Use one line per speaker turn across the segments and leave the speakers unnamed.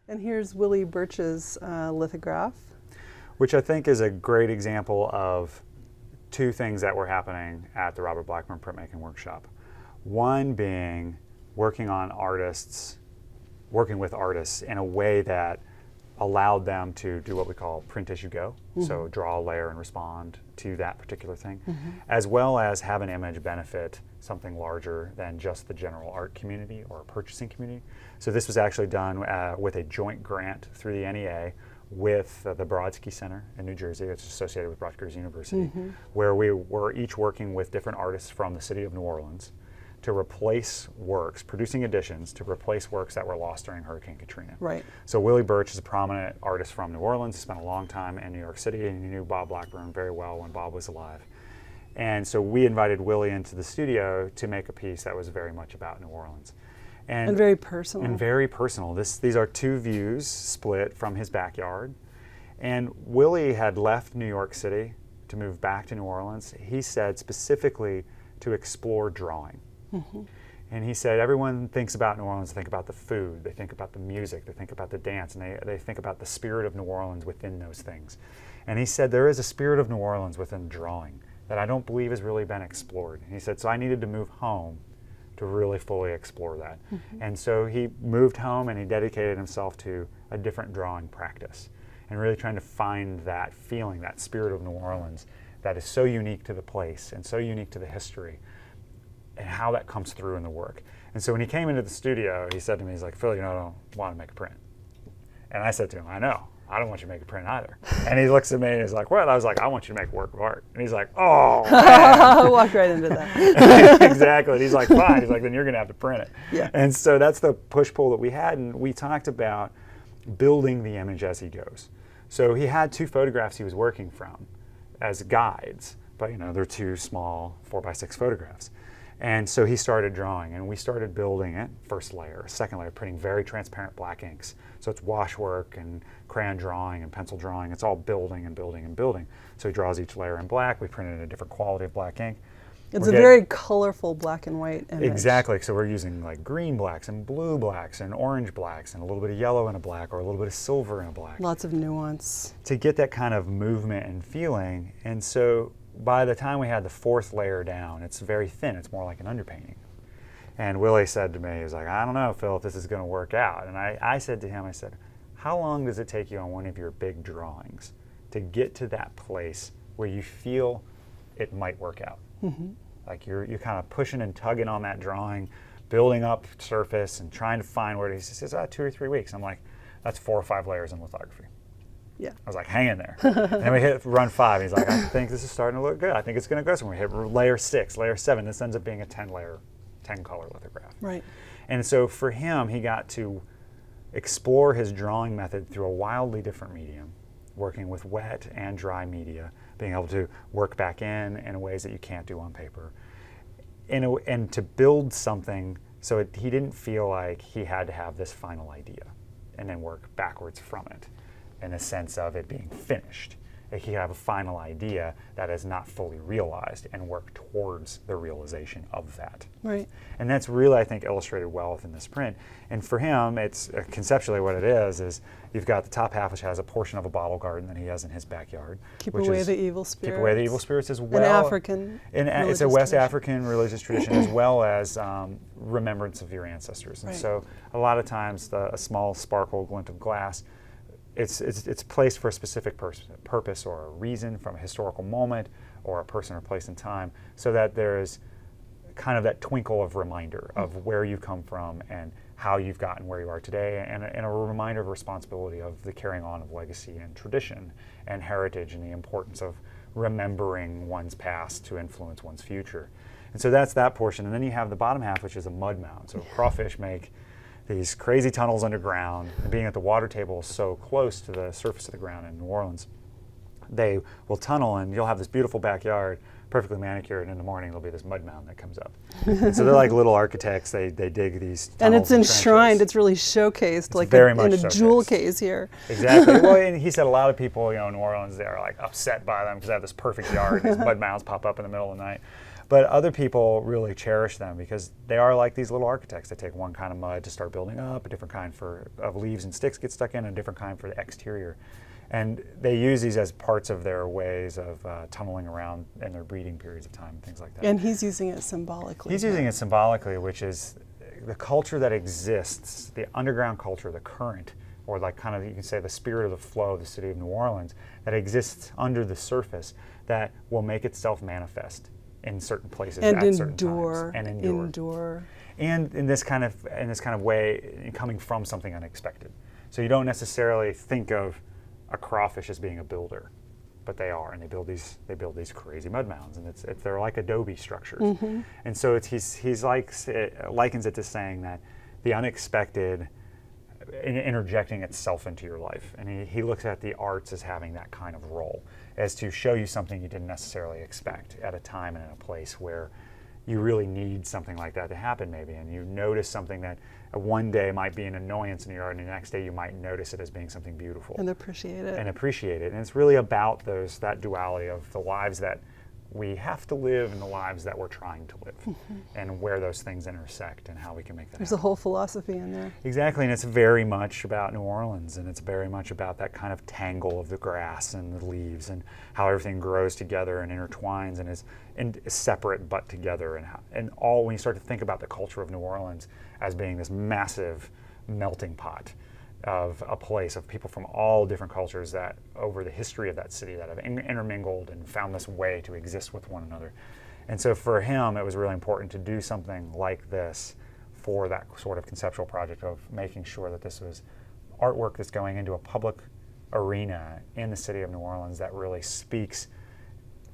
And here's Willie Birch's lithograph.
Which I think is a great example of two things that were happening at the Robert Blackburn Printmaking Workshop. One being working with artists in a way that allowed them to do what we call print as you go. So draw a layer and respond to that particular thing, as well as have an image benefit something larger than just the general art community or purchasing community. So this was actually done with a joint grant through the NEA with the Brodsky Center in New Jersey. It's associated with Rutgers University, where we were each working with different artists from the city of New Orleans to replace works, producing editions to replace works that were lost during Hurricane Katrina.
Right.
So Willie Birch is a prominent artist from New Orleans. He spent a long time in New York City, and he knew Bob Blackburn very well when Bob was alive. And so we invited Willie into the studio to make a piece that was very much about New Orleans.
And very personal.
And very personal. These are two views split from his backyard. And Willie had left New York City to move back to New Orleans. He said specifically to explore drawing. And he said everyone thinks about New Orleans, they think about the food, they think about the music, they think about the dance, and they think about the spirit of New Orleans within those things. And he said there is a spirit of New Orleans within drawing that I don't believe has really been explored. And he said, so I needed to move home to really fully explore that. And so he moved home and he dedicated himself to a different drawing practice and really trying to find that feeling, that spirit of New Orleans that is so unique to the place and so unique to the history, and how that comes through in the work. And so when he came into the studio, he said to me, he's like, Phil, I don't want to make a print. And I said to him, I know, I don't want you to make a print either. And he looks at me and he's like, what? I was like, I want you to make a work of art. And he's like, oh, man.
Walked right into that.
Exactly. And he's like, fine. He's like, then you're going to have to print it.
Yeah.
And so that's the push-pull that we had, and we talked about building the image as he goes. So he had two photographs he was working from as guides, but they're two small 4x6 photographs. And so he started drawing, and we started building it, first layer, second layer, printing very transparent black inks. So it's wash work and crayon drawing and pencil drawing. It's all building and building and building. So he draws each layer in black. We print it in a different quality of black ink.
It's a very colorful black and white image.
Exactly. So we're using like green blacks and blue blacks and orange blacks and a little bit of yellow in a black or a little bit of silver in a black.
Lots of nuance.
To get that kind of movement and feeling. And so by the time we had the fourth layer down, it's very thin. It's more like an underpainting. And Willie said to me, he was like, I don't know, Phil, if this is going to work out. And I said to him, I said, how long does it take you on one of your big drawings to get to that place where you feel it might work out? Like you're kind of pushing and tugging on that drawing, building up surface and trying to find where it is. He says, 2 or 3 weeks. I'm like, that's 4 or 5 layers in lithography.
Yeah.
I was like, hang in there. And then we hit run 5. He's like, I think this is starting to look good. I think it's going to go somewhere. We hit layer 6, layer 7. This ends up being a 10-layer, 10-color lithograph.
Right.
And so for him, he got to explore his drawing method through a wildly different medium, working with wet and dry media, being able to work back in ways that you can't do on paper, and to build something so he didn't feel like he had to have this final idea and then work backwards from it in a sense of it being finished. Like he have a final idea that is not fully realized and work towards the realization of that.
Right.
And that's really, I think, illustrated well within this print. And for him, it's conceptually what it is you've got the top half, which has a portion of a bottle garden that he has in his backyard.
Keep away the evil spirits.
Keep away the evil spirits as well.
An African
It's a West African religious tradition as well as remembrance of your ancestors. And so a lot of times a small sparkle, glint of glass, it's placed for a specific purpose or a reason from a historical moment or a person or place in time, so that there is kind of that twinkle of reminder of where you've come from and how you've gotten where you are today, and a reminder of responsibility of the carrying on of legacy and tradition and heritage and the importance of remembering one's past to influence one's future. And so that's that portion. And then you have the bottom half, which is a mud mound. So crawfish make these crazy tunnels underground, and being at the water table so close to the surface of the ground in New Orleans, they will tunnel and you'll have this beautiful backyard, perfectly manicured, and in the morning there'll be this mud mound that comes up. And so they're like little architects, they dig these tunnels.
And it's enshrined, it's really showcased,
it's
like
very
in
much
a
showcased.
jewel case here.
Exactly. Well, and he said a lot of people, in New Orleans, they're like upset by them because they have this perfect yard and these mud mounds pop up in the middle of the night. But other people really cherish them because they are like these little architects. They take one kind of mud to start building up, a different kind of leaves and sticks get stuck in, and a different kind for the exterior. And they use these as parts of their ways of tunneling around in their breeding periods of time and things like that.
And he's using it symbolically.
He's using it symbolically, which is the culture that exists, the underground culture, the current, or like kind of, you can say, the spirit of the flow of the city of New Orleans that exists under the surface that will make itself manifest in certain places
and
at certain
endure,
times. And
endure.
And in this kind of way, coming from something unexpected. So you don't necessarily think of a crawfish as being a builder, but they are, and they build these crazy mud mounds, and they're like adobe structures.
Mm-hmm.
And so he's like likens it to saying that the unexpected interjecting itself into your life, and he looks at the arts as having that kind of role, as to show you something you didn't necessarily expect at a time and in a place where you really need something like that to happen, maybe, and you notice something that one day might be an annoyance in your yard, and the next day you might notice it as being something beautiful.
And appreciate it.
And it's really about that duality of the lives that we have to live and the lives that we're trying to live,
mm-hmm.
and where those things intersect and how we can make that
There's
happen.
a whole philosophy in there.
Exactly, and it's very much about New Orleans, and it's very much about that kind of tangle of the grass and the leaves and how everything grows together and intertwines and is separate but together, and all, when you start to think about the culture of New Orleans as being this massive melting pot of a place of people from all different cultures that over the history of that city that have intermingled and found this way to exist with one another. And so for him, it was really important to do something like this for that sort of conceptual project of making sure that this was artwork that's going into a public arena in the city of New Orleans that really speaks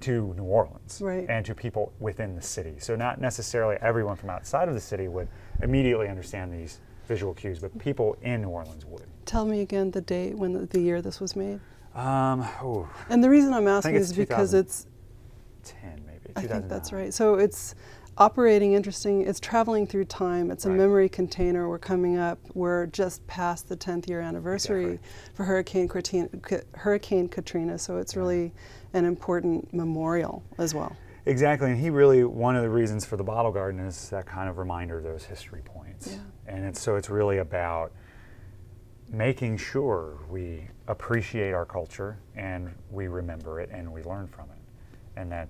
to New Orleans,
right.
and to people within the city. So not necessarily everyone from outside of the city would immediately understand these visual cues, but people in New Orleans would.
Tell me again the date, when the year this was made.
And
the reason I'm asking is because it's
10 maybe.
I think that's right. So it's operating interesting. It's traveling through time. It's a
Right.
memory container. We're coming up. We're just past the 10th year anniversary
Exactly.
for Hurricane Katrina. So it's really an important memorial as well.
Exactly, and he really, one of the reasons for the bottle garden is that kind of reminder of those history points.
Yeah.
And it's really about making sure we appreciate our culture and we remember it and we learn from it. And that,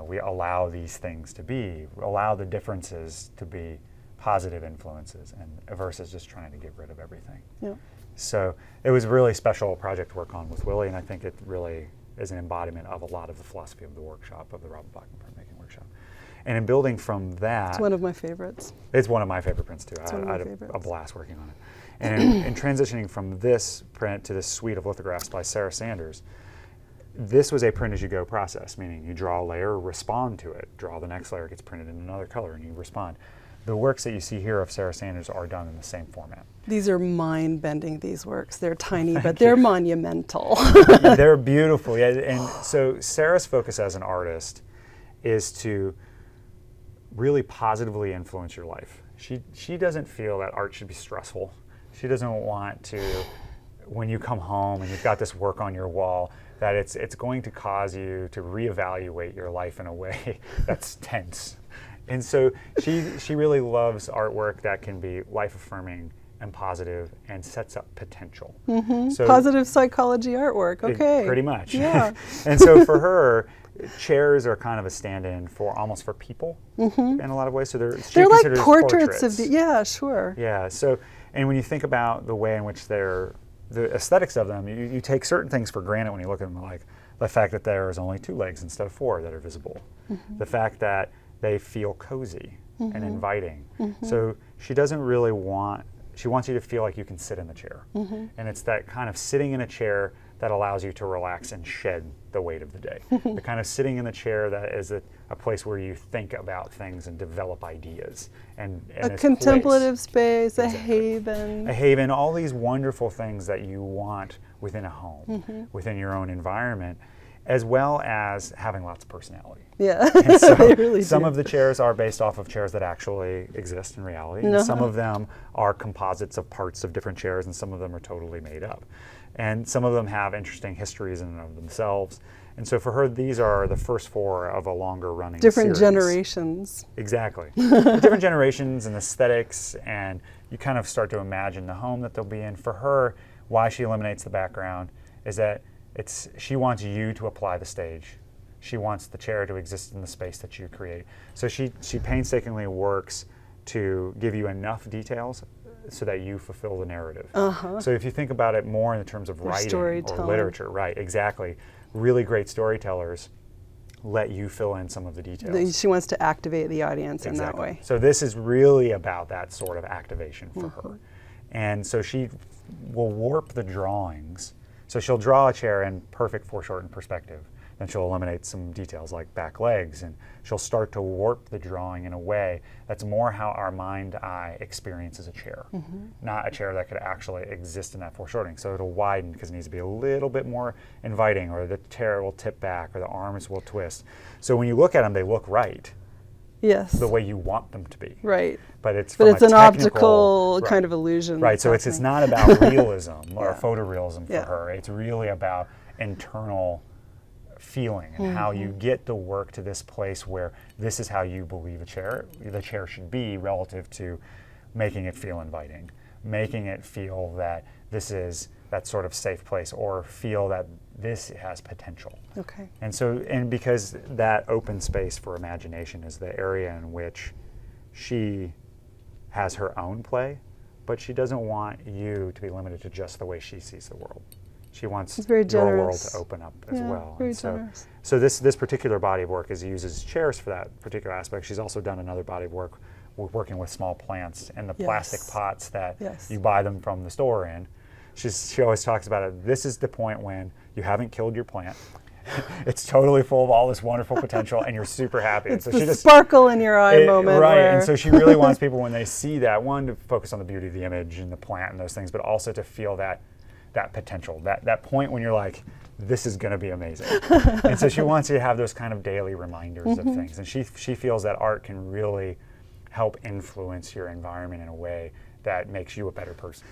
we allow these things to be, allow the differences to be positive influences, and versus just trying to get rid of everything.
Yeah.
So it was a really special project to work on with Willie, and I think it really is an embodiment of a lot of the philosophy of the workshop, of the Robert Blackburn Printmaking Workshop. And in building from that...
It's one of my favorites.
It's one of my favorite prints, too. I had a blast working on it. And in transitioning from this print to this suite of lithographs by Sara Sanders, this was a print-as-you-go process, meaning you draw a layer, respond to it, draw the next layer, gets printed in another color, and you respond. The works that you see here of Sara Sanders are done in the same format.
These are mind-bending, these works. They're tiny, but they're monumental.
They're beautiful, yeah. And so Sara's focus as an artist is to really positively influence your life. She doesn't feel that art should be stressful. She doesn't want to, when you come home and you've got this work on your wall, that it's going to cause you to reevaluate your life in a way that's tense. And so she really loves artwork that can be life-affirming and positive and sets up potential.
Mm-hmm.
So
positive psychology artwork, okay.
Pretty much.
Yeah.
And so for her, chairs are kind of a stand-in for almost for people
mm-hmm.
in a lot of ways. So they're
like portraits of the, yeah, sure.
Yeah, so, and when you think about the way in which the aesthetics of them, you take certain things for granted when you look at them, like the fact that there's only 2 legs instead of 4 that are visible. Mm-hmm. The fact that they feel cozy mm-hmm. and inviting. Mm-hmm. So she doesn't really she wants you to feel like you can sit in the chair. Mm-hmm. And it's that kind of sitting in a chair that allows you to relax and shed the weight of the day. The kind of sitting in the chair that is a place where you think about things and develop ideas. And
a contemplative space,
exactly.
A
haven, all these wonderful things that you want within a home, mm-hmm. within your own environment, as well as having lots of personality.
Yeah,
and so
they really
some
do.
of the chairs are based off of chairs that actually exist in reality, and some of them are composites of parts of different chairs, and some of them are totally made up. And some of them have interesting histories in and of themselves. And so for her, these are the first 4 of a longer running
Different
series.
generations.
Exactly. Different generations and aesthetics, and you kind of start to imagine the home that they'll be in. For her, why she eliminates the background is that she wants you to apply the stage. She wants the chair to exist in the space that you create. So she painstakingly works to give you enough details so that you fulfill the narrative. So if you think about it more in terms of writing or literature, right, exactly. Really great storytellers let you fill in some of the details.
She wants to activate the audience in that way.
So this is really about that sort of activation for her. And so she will warp the drawings. So she'll draw a chair in perfect foreshortened perspective. Then she'll eliminate some details like back legs, and she'll start to warp the drawing in a way that's more how our mind-eye experiences a chair, not a chair that could actually exist in that foreshortening. So it'll widen because it needs to be a little bit more inviting, or the chair will tip back, or the arms will twist. So when you look at them, they look right.
Yes.
The way you want them to be.
Right.
But it's
an optical kind of illusion.
Right. So it's not about realism or photorealism for her. It's really about internal feeling and how you get the work to this place where this is how you believe the chair should be relative to making it feel inviting, making it feel that this is that sort of safe place, or feel that this has potential.
Okay.
And because that open space for imagination is the area in which she has her own play, but she doesn't want you to be limited to just the way she sees the world. She wants your world to open up as well.
Very generous.
So this particular body of work uses chairs for that particular aspect. She's also done another body of work working with small plants and the plastic pots that you buy them from the store in. She always talks about it. This is the point when you haven't killed your plant. It's totally full of all this wonderful potential, and you're super happy.
It's the sparkle in your eye moment.
Right, and so she really wants people, when they see that, one, to focus on the beauty of the image and the plant and those things, but also to feel that potential, that point when you're like, this is going to be amazing. And so she wants you to have those kind of daily reminders of things. And she feels that art can really help influence your environment in a way that makes you a better person.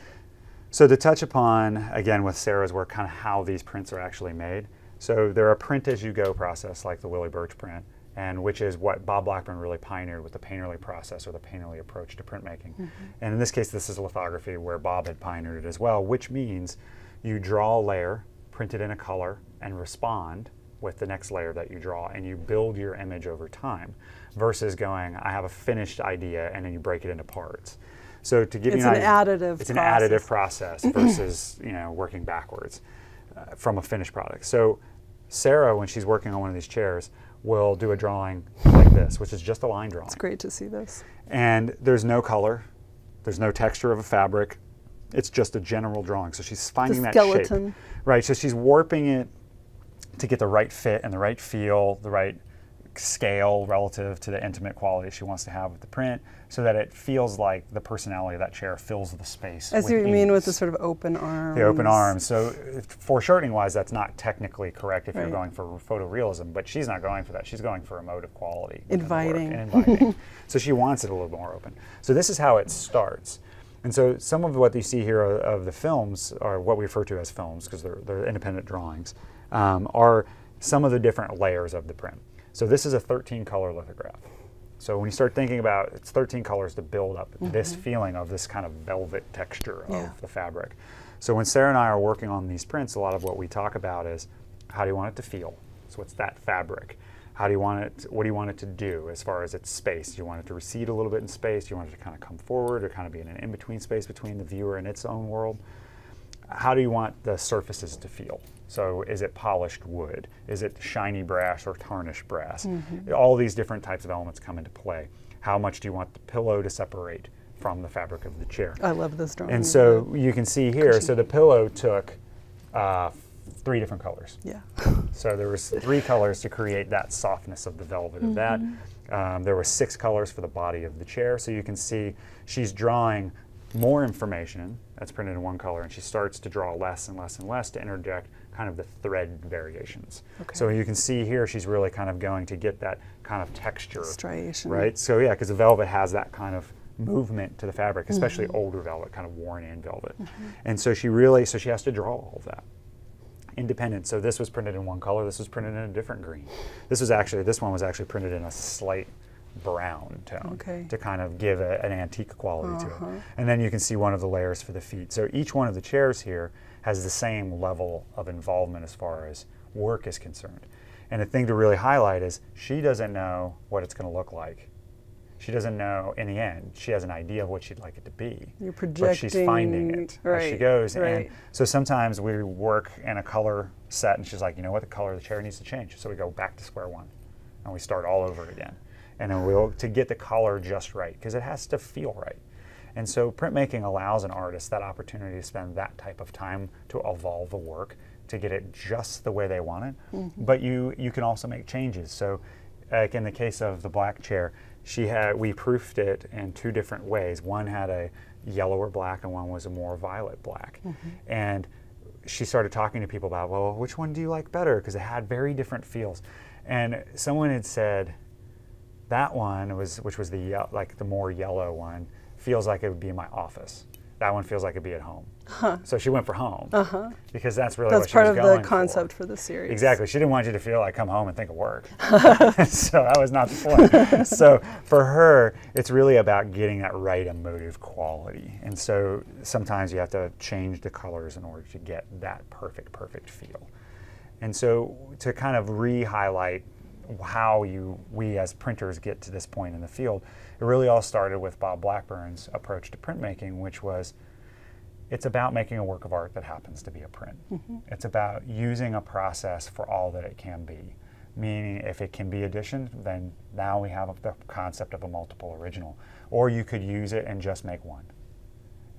So to touch upon, again, with Sara's work, kind of how these prints are actually made. So they're a print-as-you-go process, like the Willie Birch print, and which is what Bob Blackburn really pioneered with the painterly process, or the painterly approach to printmaking. And in this case, this is lithography, where Bob had pioneered it as well, which means you draw a layer, print it in a color, and respond with the next layer that you draw, and you build your image over time, versus going, I have a finished idea, and then you break it into parts. So to give you an idea, it's an additive process versus working backwards from a finished product. So Sara, when she's working on one of these chairs, will do a drawing like this, which is just a line drawing.
It's great to see this.
And there's no color, there's no texture of a fabric. It's just a general drawing. So she's finding that shape. Right, so she's warping it to get the right fit and the right feel, the right scale relative to the intimate quality she wants to have with the print, so that it feels like the personality of that chair fills the space.
As you mean with the sort of open arms.
The open arms. So foreshortening-wise, that's not technically correct if you're going for photorealism, but she's not going for that. She's going for emotive quality. Inviting. So she wants it a little more open. So this is how it starts. And so some of what you see here of the films, are what we refer to as films, because they're independent drawings, are some of the different layers of the print. So this is a 13-color lithograph. So when you start thinking about it's 13 colors to build up this feeling of this kind of velvet texture of the fabric. So when Sara and I are working on these prints, a lot of what we talk about is, how do you want it to feel? So what's that fabric? How do you want it? What do you want it to do as far as its space? Do you want it to recede a little bit in space? Do you want it to kind of come forward, or kind of be in an in-between space between the viewer and its own world? How do you want the surfaces to feel? So is it polished wood? Is it shiny brass or tarnished brass? All these different types of elements come into play. How much do you want the pillow to separate from the fabric of the chair?
I love this drawing.
And so you can see here, so the pillow took 3 different colors.
Yeah.
So there was 3 colors to create that softness of the velvet of that. There were 6 colors for the body of the chair. So you can see she's drawing more information that's printed in one color, and she starts to draw less and less and less to interject kind of the thread variations. So you can see here she's really kind of going to get that kind of texture.
Striation.
Right? So yeah, because the velvet has that kind of movement to the fabric, especially older velvet, kind of worn-in velvet.
Mm-hmm.
And so she has to draw all of that. Independent. So this was printed in one color. This was printed in a different green. This one was actually printed in a slight brown tone to kind of give an antique quality to it. And then you can see one of the layers for the feet. So each one of the chairs here has the same level of involvement as far as work is concerned. And the thing to really highlight is she doesn't know what it's going to look like. She doesn't know in the end. She has an idea of what she'd like it to be.
You're projecting.
But she's finding it as she goes.
Right.
And so sometimes we work in a color set and she's like, you know what, the color of the chair needs to change. So we go back to square one and we start all over again. And then to get the color just right, because it has to feel right. And so printmaking allows an artist that opportunity to spend that type of time to evolve the work, to get it just the way they want it. Mm-hmm. But you can also make changes. So like in the case of the black chair, we proofed it in two different ways. One had a yellower black and one was a more violet black. Mm-hmm. And she started talking to people about, well, which one do you like better? Because it had very different feels. And someone had said that one which was the more yellow one, feels like it would be in my office. That one feels like it'd be at home. Huh. So she went for home because that's really what she was going for.
That's part of the concept for the series.
Exactly. She didn't want you to feel like come home and think of work. So that was not the point. So for her, it's really about getting that right emotive quality. And so sometimes you have to change the colors in order to get that perfect feel. And so to kind of re-highlight how we as printers get to this point in the field, it really all started with Bob Blackburn's approach to printmaking, which was it's about making a work of art that happens to be a print. Mm-hmm. It's about using a process for all that it can be. Meaning if it can be editioned, then now we have the concept of a multiple original. Or you could use it and just make one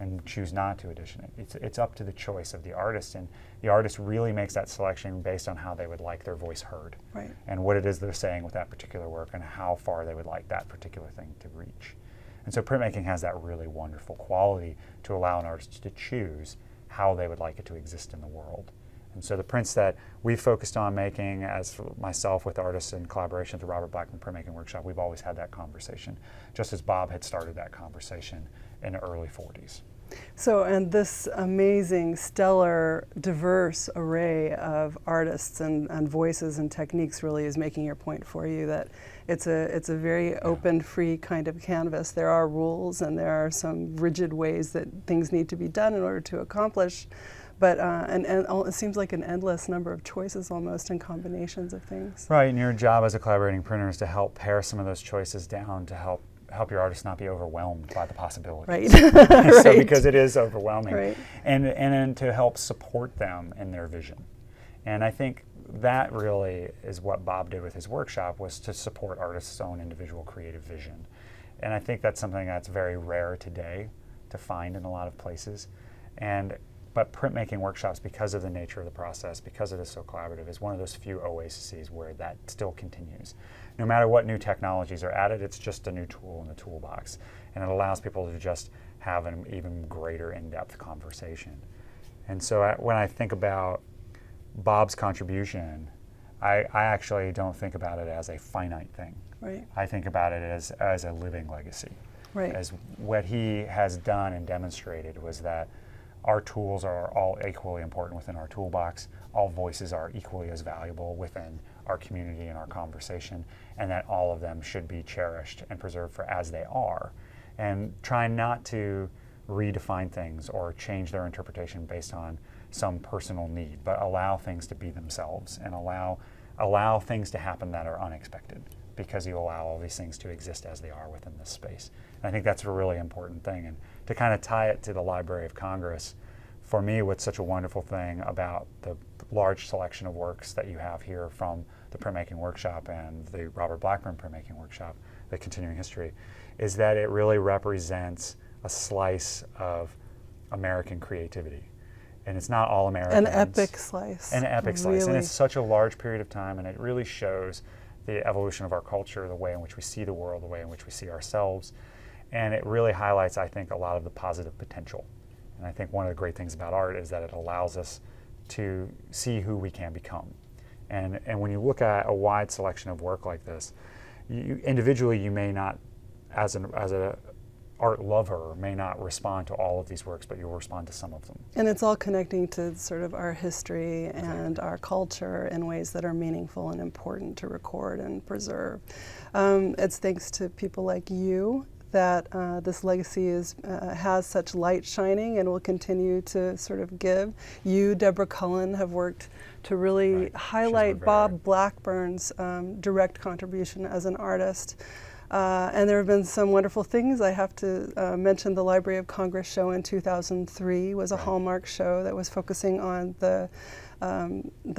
and choose not to edition it. It's up to the choice of the artist, and the artist really makes that selection based on how they would like their voice heard,
right,
and what it is they're saying with that particular work and how far they would like that particular thing to reach. And so printmaking has that really wonderful quality to allow an artist to choose how they would like it to exist in the world. And so the prints that we focused on making, as myself with artists in collaboration with the Robert Blackburn Printmaking Workshop, we've always had that conversation, just as Bob had started that conversation in the early 40s.
So, and this amazing, stellar, diverse array of artists and voices and techniques really is making your point for you that it's a very open, free kind of canvas. There are rules and there are some rigid ways that things need to be done in order to accomplish. But and it seems like an endless number of choices almost and combinations of things.
Right, and your job as a collaborating printer is to help pare some of those choices down to help your artist not be overwhelmed by the possibilities.
Right.
So because it is overwhelming.
Right.
And then to help support them in their vision. And I think that really is what Bob did with his workshop, was to support artists' own individual creative vision. And I think that's something that's very rare today to find in a lot of places. But printmaking workshops, because of the nature of the process, because it is so collaborative, is one of those few oases where that still continues. No matter what new technologies are added, it's just a new tool in the toolbox. And it allows people to just have an even greater in-depth conversation. And so when I think about Bob's contribution, I actually don't think about it as a finite thing.
Right.
I think about it as a living legacy.
Right.
As what he has done and demonstrated was that our tools are all equally important within our toolbox. All voices are equally as valuable within our community and our conversation, and that all of them should be cherished and preserved for as they are. And try not to redefine things or change their interpretation based on some personal need, but allow things to be themselves and allow things to happen that are unexpected, because you allow all these things to exist as they are within this space. And I think that's a really important thing. And to kind of tie it to the Library of Congress, for me, what's such a wonderful thing about the large selection of works that you have here from the Printmaking Workshop and the Robert Blackburn Printmaking Workshop, the continuing history, is that it really represents a slice of American creativity. And it's not all Americans.
An epic slice.
An epic slice.
Really.
And it's such a large period of time, and it really shows the evolution of our culture, the way in which we see the world, the way in which we see ourselves. And it really highlights, I think, a lot of the positive potential. And I think one of the great things about art is that it allows us to see who we can become. And when you look at a wide selection of work like this, individually you may not, as a art lover may not respond to all of these works, but you'll respond to some of them.
And it's all connecting to sort of our history and our culture in ways that are meaningful and important to record and preserve. It's thanks to people like you that this legacy has such light shining and will continue to sort of give. You, Deborah Cullen, have worked to really highlight Bob Blackburn's direct contribution as an artist. And there have been some wonderful things. I have to mention the Library of Congress show in 2003 was a Hallmark show that was focusing on the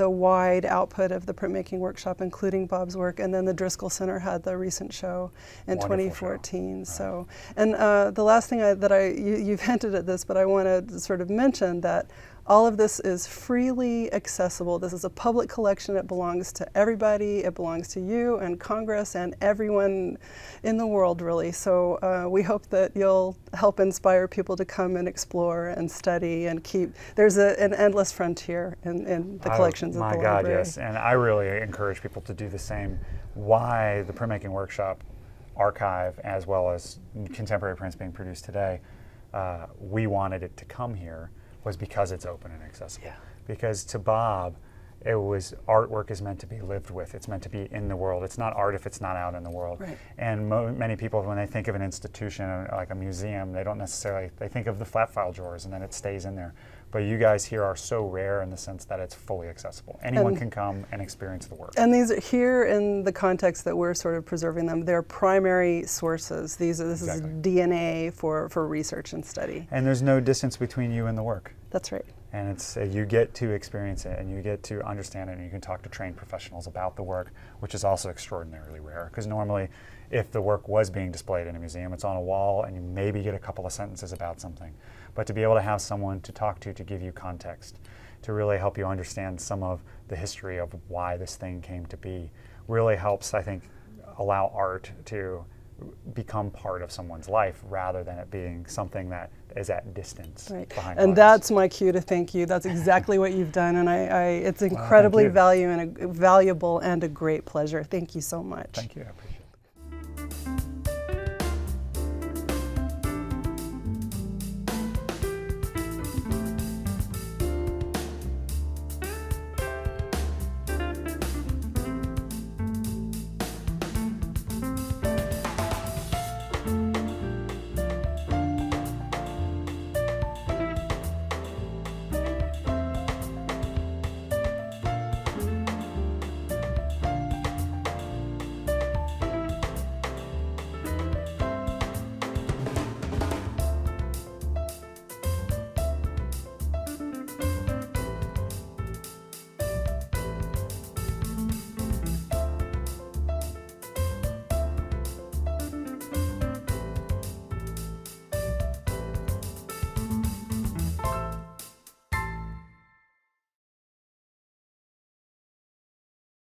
wide output of the printmaking workshop, including Bob's work. And then the Driscoll Center had the recent show in 2014. So, and the last thing you've hinted at this, but I want to sort of mention that all of this is freely accessible. This is a public collection. It belongs to everybody. It belongs to you and Congress and everyone in the world, really. So we hope that you'll help inspire people to come and explore and study and keep. There's an endless frontier in the collections of the library.
My God, yes. And I really encourage people to do the same. Why the Printmaking Workshop archive, as well as contemporary prints being produced today, we wanted it to come here, was because it's open and accessible.
Yeah.
Because to Bob, it was artwork is meant to be lived with. It's meant to be in the world. It's not art if it's not out in the world.
Right.
And many people, when they think of an institution like a museum, they don't necessarily, they think of the flat file drawers and then it stays in there. But you guys here are so rare in the sense that it's fully accessible. Anyone can come and experience the work.
And these are here in the context that we're sort of preserving them. They're primary sources. This is DNA for research and study.
And there's no distance between you and the work.
That's right.
And it's you get to experience it and you get to understand it and you can talk to trained professionals about the work, which is also extraordinarily rare. Because normally, if the work was being displayed in a museum, it's on a wall and you maybe get a couple of sentences about something. But to be able to have someone to talk to give you context, to really help you understand some of the history of why this thing came to be, really helps, I think, allow art to become part of someone's life rather than it being something that is at distance behind
and
bars.
that's my cue to thank you. That's exactly what you've done, and it's incredibly valuable and a great pleasure. Thank you so much.
Thank you.